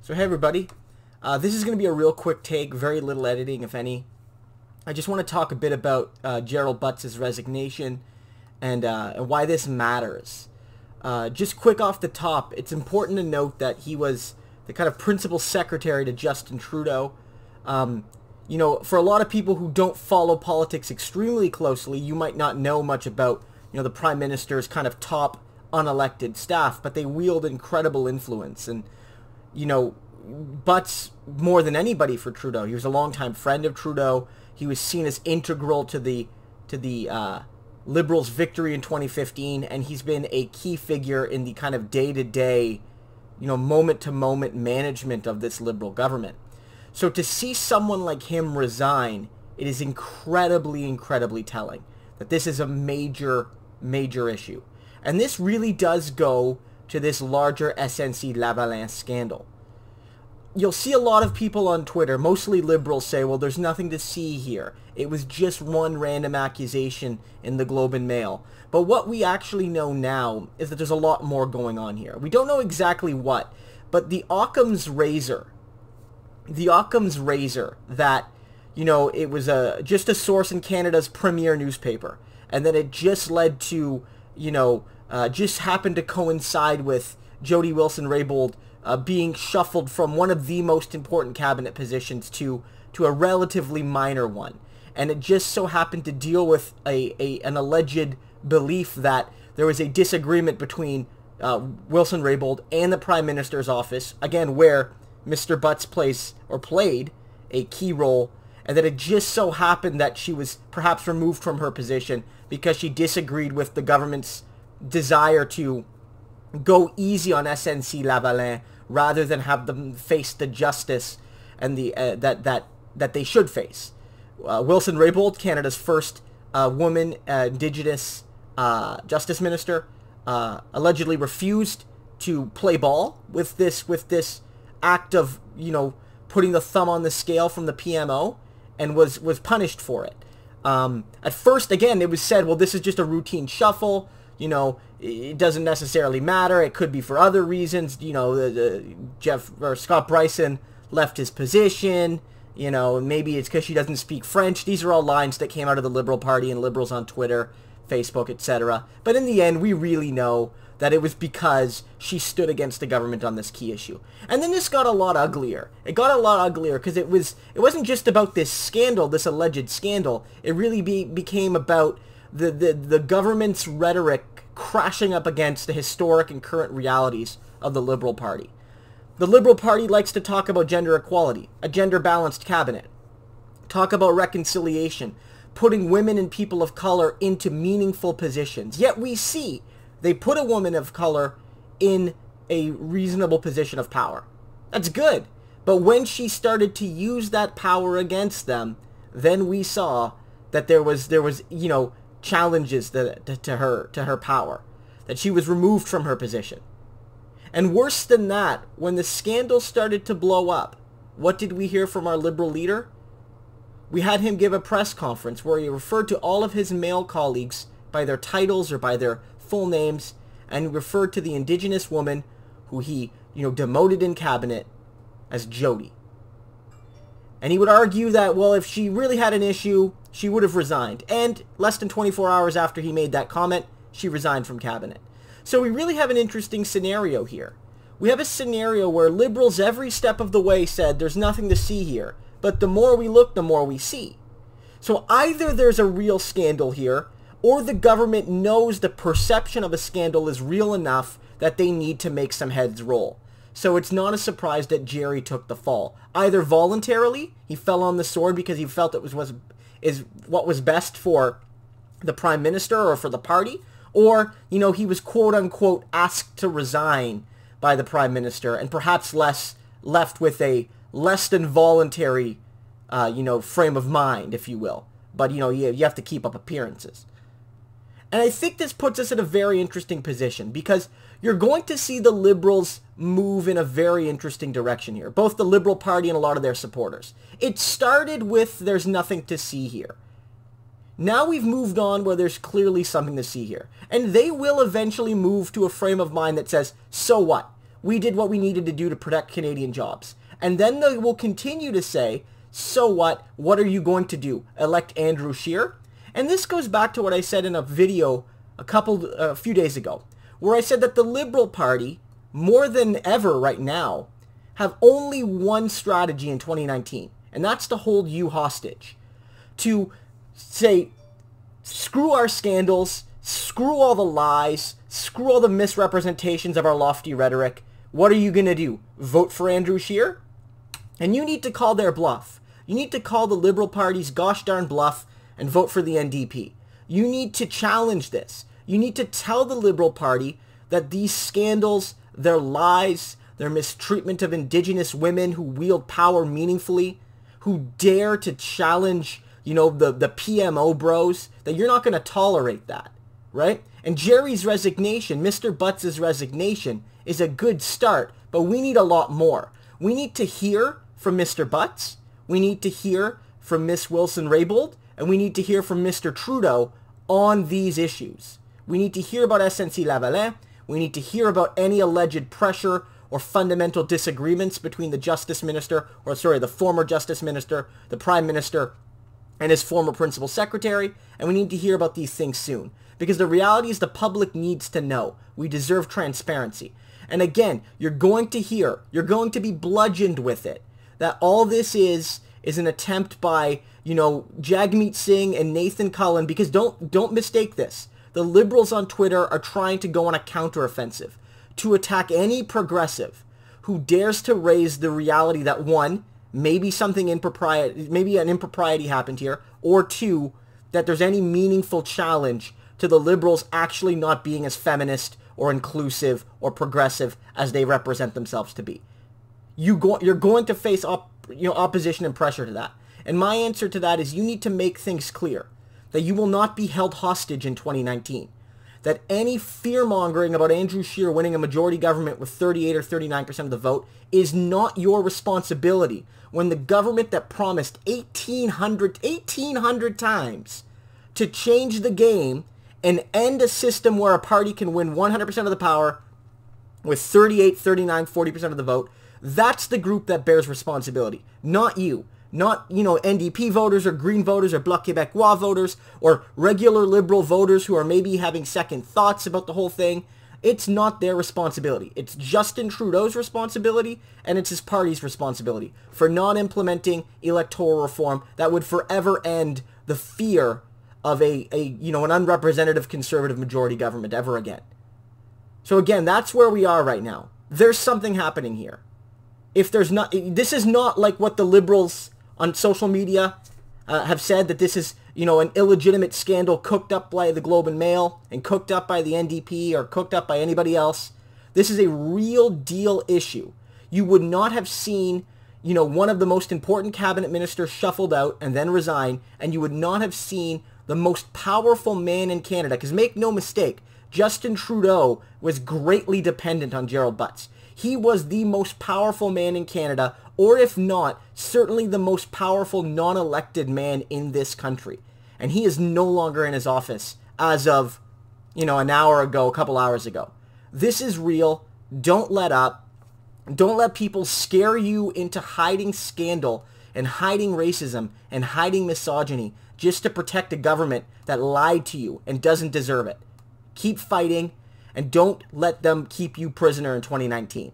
So hey everybody, this is going to be a real quick take, very little editing if any. I just want to talk a bit about Gerald Butts' resignation and why this matters. Just quick off the top, it's important to note that he was the kind of principal secretary to Justin Trudeau. You know, for a lot of people who don't follow politics extremely closely, you might not know much about, the Prime Minister's kind of top unelected staff, but they wield incredible influence. And Butts, more than anybody for Trudeau, he was a longtime friend of Trudeau. He was seen as integral to the Liberals' victory in 2015, and he's been a key figure in the kind of day-to-day, moment-to-moment management of this Liberal government. So to see someone like him resign, it is incredibly, incredibly telling that this is a major, major issue. And this really does go to this larger SNC-Lavalin scandal. You'll see a lot of people on Twitter, mostly liberals, say, well, there's nothing to see here. It was just one random accusation in the Globe and Mail. But what we actually know now is that there's a lot more going on here. We don't know exactly what, but the Occam's razor that, it was just a source in Canada's premier newspaper, and then it just led to, just happened to coincide with Jody Wilson-Raybould being shuffled from one of the most important cabinet positions to a relatively minor one. And it just so happened to deal with an alleged belief that there was a disagreement between Wilson-Raybould and the Prime Minister's office, again, where Mr. Butts played a key role, and that it just so happened that she was perhaps removed from her position because she disagreed with the government's desire to go easy on SNC-Lavalin rather than have them face the justice and the that they should face. Wilson-Raybould, Canada's first woman Indigenous Justice Minister, allegedly refused to play ball with this act of putting the thumb on the scale from the PMO, and was punished for it. At first, again, it was said, well, this is just a routine shuffle. It doesn't necessarily matter. It could be for other reasons. Scott Bryson left his position. Maybe it's because she doesn't speak French. These are all lines that came out of the Liberal Party and Liberals on Twitter, Facebook, etc. But in the end, we really know that it was because she stood against the government on this key issue. And then this got a lot uglier. It got a lot uglier because it wasn't just about this scandal, this alleged scandal. It really became about the government's rhetoric crashing up against the historic and current realities of the Liberal Party. The Liberal Party likes to talk about gender equality, a gender-balanced cabinet, talk about reconciliation, putting women and people of color into meaningful positions. Yet we see they put a woman of color in a reasonable position of power. That's good. But when she started to use that power against them, then we saw that there was challenges to her power, that she was removed from her position. And worse than that, when the scandal started to blow up, what did we hear from our Liberal leader? We had him give a press conference where he referred to all of his male colleagues by their titles or by their full names, and he referred to the Indigenous woman who he, demoted in cabinet as Jody. And he would argue that, well, if she really had an issue, she would have resigned. And less than 24 hours after he made that comment, she resigned from cabinet. So we really have an interesting scenario here. We have a scenario where Liberals every step of the way said there's nothing to see here, but the more we look, the more we see. So either there's a real scandal here, or the government knows the perception of a scandal is real enough that they need to make some heads roll. So it's not a surprise that Jerry took the fall. Either voluntarily, he fell on the sword because he felt it was what was best for the Prime Minister or for the party, or, he was quote-unquote asked to resign by the Prime Minister and perhaps left with a less than voluntary, frame of mind, if you will. But, you have to keep up appearances. And I think this puts us in a very interesting position because you're going to see the Liberals move in a very interesting direction here, both the Liberal Party and a lot of their supporters. It started with there's nothing to see here. Now we've moved on where there's clearly something to see here. And they will eventually move to a frame of mind that says, so what? we did what we needed to do to protect Canadian jobs. And then they will continue to say, so what? What are you going to do? Elect Andrew Scheer? And this goes back to what I said in a video a few days ago, where I said that the Liberal Party, more than ever right now, have only one strategy in 2019, and that's to hold you hostage. To say, screw our scandals, screw all the lies, screw all the misrepresentations of our lofty rhetoric. What are you going to do? Vote for Andrew Scheer? And you need to call their bluff. You need to call the Liberal Party's gosh darn bluff and vote for the NDP. You need to challenge this. You need to tell the Liberal Party that these scandals, their lies, their mistreatment of Indigenous women who wield power meaningfully, who dare to challenge, the PMO bros, that you're not going to tolerate that, right? And Jerry's resignation, Mr. Butts' resignation, is a good start, but we need a lot more. We need to hear from Mr. Butts, we need to hear from Miss Wilson-Raybould, and we need to hear from Mr. Trudeau on these issues. We need to hear about SNC-Lavalin, we need to hear about any alleged pressure or fundamental disagreements between the former Justice Minister, the Prime Minister, and his former Principal Secretary, and we need to hear about these things soon. Because the reality is the public needs to know. We deserve transparency. And again, you're going to be bludgeoned with it, that all this is an attempt by, Jagmeet Singh and Nathan Cullen, because don't mistake this. The Liberals on Twitter are trying to go on a counteroffensive to attack any progressive who dares to raise the reality that, one, maybe an impropriety happened here, or two, that there's any meaningful challenge to the Liberals actually not being as feminist or inclusive or progressive as they represent themselves to be. You're going to face opposition and pressure to that. And my answer to that is you need to make things clear that you will not be held hostage in 2019. That any fear-mongering about Andrew Scheer winning a majority government with 38 or 39% of the vote is not your responsibility when the government that promised 1,800 times to change the game and end a system where a party can win 100% of the power with 38, 39, 40% of the vote, that's the group that bears responsibility, not you. Not, NDP voters or Green voters or Bloc Québécois voters or regular Liberal voters who are maybe having second thoughts about the whole thing. It's not their responsibility. It's Justin Trudeau's responsibility, and it's his party's responsibility for not implementing electoral reform that would forever end the fear of an unrepresentative conservative majority government ever again. So again, that's where we are right now. There's something happening here. If there's not, this is not like what the Liberals on social media have said, that this is, an illegitimate scandal cooked up by the Globe and Mail and cooked up by the NDP or cooked up by anybody else. This is a real deal issue. You would not have seen, one of the most important cabinet ministers shuffled out and then resign, and you would not have seen the most powerful man in Canada, because make no mistake, Justin Trudeau was greatly dependent on Gerald Butts. He was the most powerful man in Canada, or if not, certainly the most powerful non-elected man in this country. And he is no longer in his office as of, an hour ago, a couple hours ago. This is real. Don't let up. Don't let people scare you into hiding scandal and hiding racism and hiding misogyny just to protect a government that lied to you and doesn't deserve it. Keep fighting. And don't let them keep you prisoner in 2019.